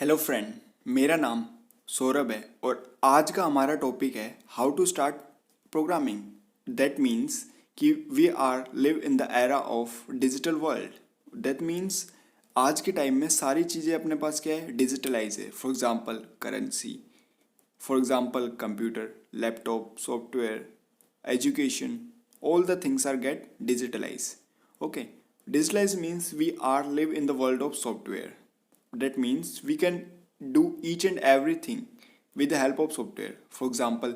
Hello friend, मेरा नाम सौरभ है और आज का हमारा टॉपिक है how to start programming. That means कि we are live in the era of digital world. That means आज के टाइम में सारी चीज़ें अपने पास क्या है, डिजिटलाइज है। For example currency, for example computer, laptop, software, education, all the things are get digitalized. Okay, digitalized means we are live in the world of software. That means we can do each and everything with the help of software. For example,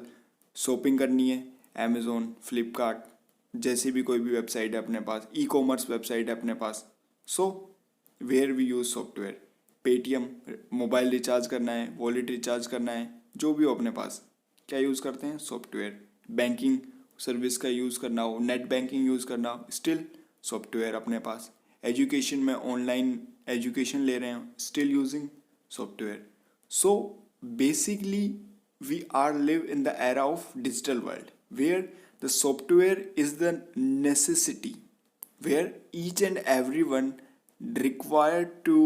shopping करनी है, Amazon, Flipkart, जैसी भी कोई भी website है अपने पास, e commerce website है अपने पास, so where we use software. Paytm, mobile recharge करना है, वॉलेट रिचार्ज करना है, जो भी हो अपने पास, क्या यूज़ करते हैं, सॉफ्टवेयर। बैंकिंग सर्विस का यूज़ करना हो, नेट बैंकिंग यूज़ करना हो, स्टिल सॉफ्टवेयर अपने पास। एजुकेशन में ऑनलाइन एजुकेशन ले रहे हैं, still using software. So basically we are live in the era of digital world where the software is the necessity, where each and everyone required to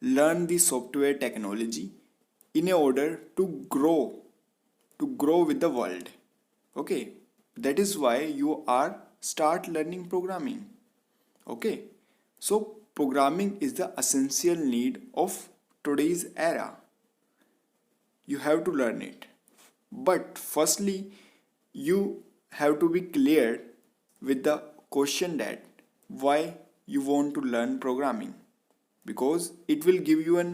learn the software technology in order to grow with the world. Okay, that is why you are start learning programming. Okay, so programming is the essential need of today's era. You have to learn it, but firstly you have to be clear with the question that why you want to learn programming, because it will give you an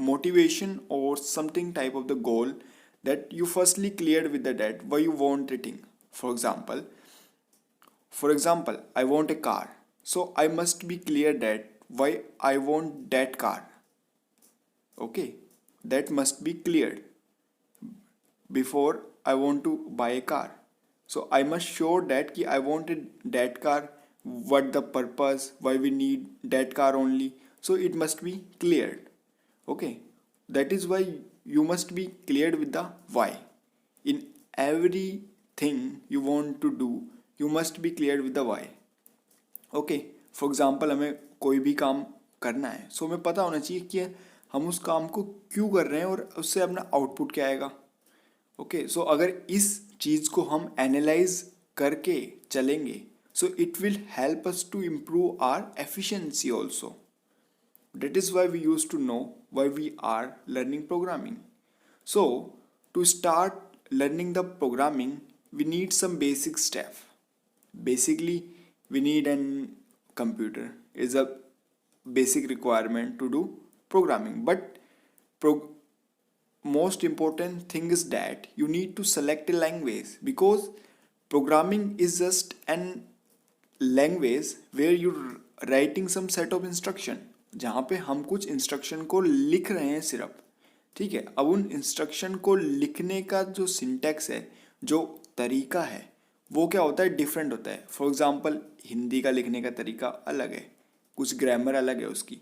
motivation or something type of the goal that you firstly cleared with the that why you want it in. For example, I want a car, so I must be clear that why I want that car. Okay, that must be cleared before I want to buy a car. So I must show that I wanted that car, what the purpose, why we need that car only. So it must be cleared. Okay, that is why you must be cleared with the why. In everything you want to do, you must be cleared with the why. Okay, for example हमें कोई भी काम करना है, सो हमें पता होना चाहिए कि हम उस काम को क्यों कर रहे हैं और उससे अपना आउटपुट क्या आएगा। ओके, सो अगर इस चीज़ को हम एनालाइज करके चलेंगे, so it will help us to improve our efficiency also. That is why we use to know why we are learning programming. So to start learning the programming we need some basic stuff. Basically we need an computer is a basic requirement to do programming, but most important thing is that you need to select a language, because programming is just an language where you're writing some set of instruction, जहाँ पे हम कुछ instruction को लिख रहे हैं सिर्फ। ठीक है, अब उन इंस्ट्रक्शन को लिखने का जो सिंटैक्स है, जो तरीका है, वो क्या होता है, डिफरेंट होता है। फॉर एग्जांपल हिंदी का लिखने का तरीका अलग है, कुछ ग्रामर अलग है उसकी,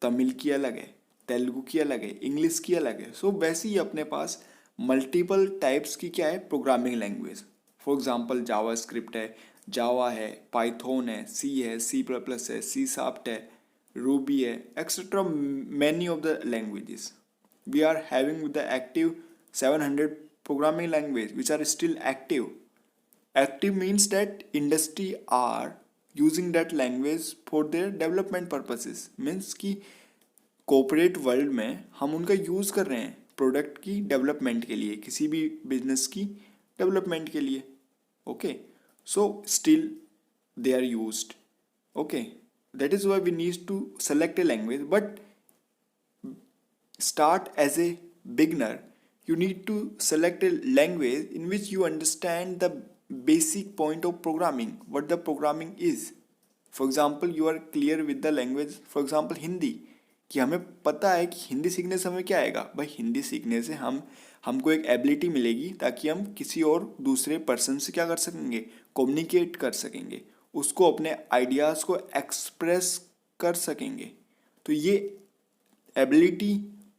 तमिल की अलग है, तेलुगु की अलग है, इंग्लिश की अलग है। सो वैसे ही अपने पास मल्टीपल टाइप्स की क्या है, programming language. For example Java script है, जावा है, पाइथन है, सी प्लस प्लस है, सी शार्प है, रूबी है, etcetera many of the languages we are having with the active 700 programming language which are still active. Active means that industry are using that language for their development purposes, means कि corporate world में हम उनका use कर रहे हैं product की development के लिए, किसी भी बिजनेस की डेवलपमेंट के लिए। Okay, so still they are used. Okay, that is why we need to select a language, but start as a beginner. You need to select a language in which you understand the basic point of programming, what the programming is. For example, you are clear with the language, for example Hindi, कि हमें पता है कि हिंदी सीखने से हमें क्या आएगा। भाई हिंदी सीखने से हमको एक एबिलिटी मिलेगी ताकि हम किसी और दूसरे पर्सन से क्या कर सकेंगे, कम्युनिकेट कर सकेंगे, उसको अपने आइडियाज़ को एक्सप्रेस कर सकेंगे। तो ये एबिलिटी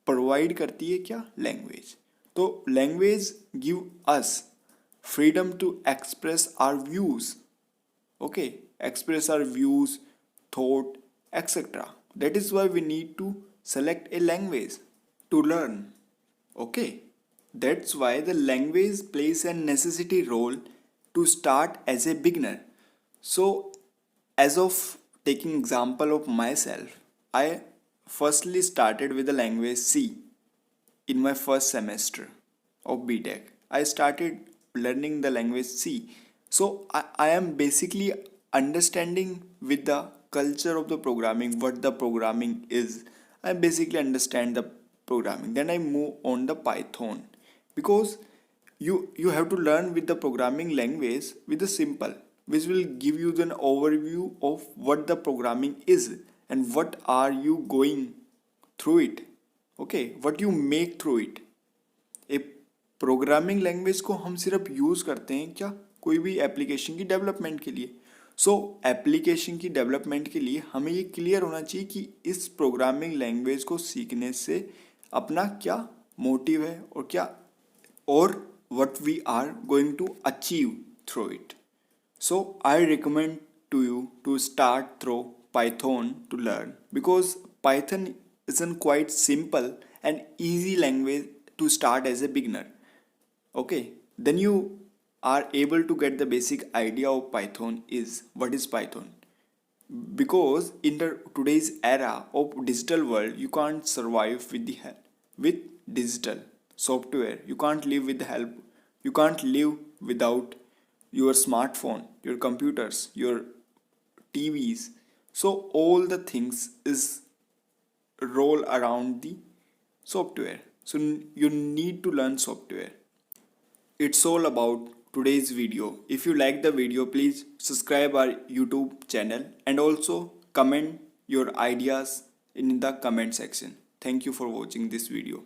प्रोवाइड करती है क्या, लैंग्वेज। तो language give us freedom to express our views. Okay, express our views, thought, etc. That is why we need to select a language to learn. Okay, that's why the language plays a necessity role to start as a beginner. So, as of taking example of myself, I firstly started with the language C in my first semester of BTech. I started learning the language C. So I am basically understanding with the culture of the programming what the programming is. I basically understand the programming. Then I move on the Python because you have to learn with the programming language with the simple which will give you an overview of what the programming is and what are you going through it. Okay, what you make through it. A programming language को हम सिर्फ use करते हैं क्या, कोई भी application की development के लिए. सो एप्लीकेशन की डेवलपमेंट के लिए हमें ये क्लियर होना चाहिए कि इस प्रोग्रामिंग लैंग्वेज को सीखने से अपना क्या मोटिव है और क्या और what we are going to achieve through it. So I recommend to you to start through Python to learn because Python is a quite simple and easy language to start as a beginner. Okay, then you are able to get the basic idea of Python is what is Python. Because in the today's era of digital world, you can't survive with the help with digital software. You can't live with the help. You can't live without your smartphone, your computers, your TVs. So all the things is roll around the software. So you need to learn software. It's all about today's video. If you like the video, please subscribe our YouTube channel and also comment your ideas in the comment section. Thank you for watching this video.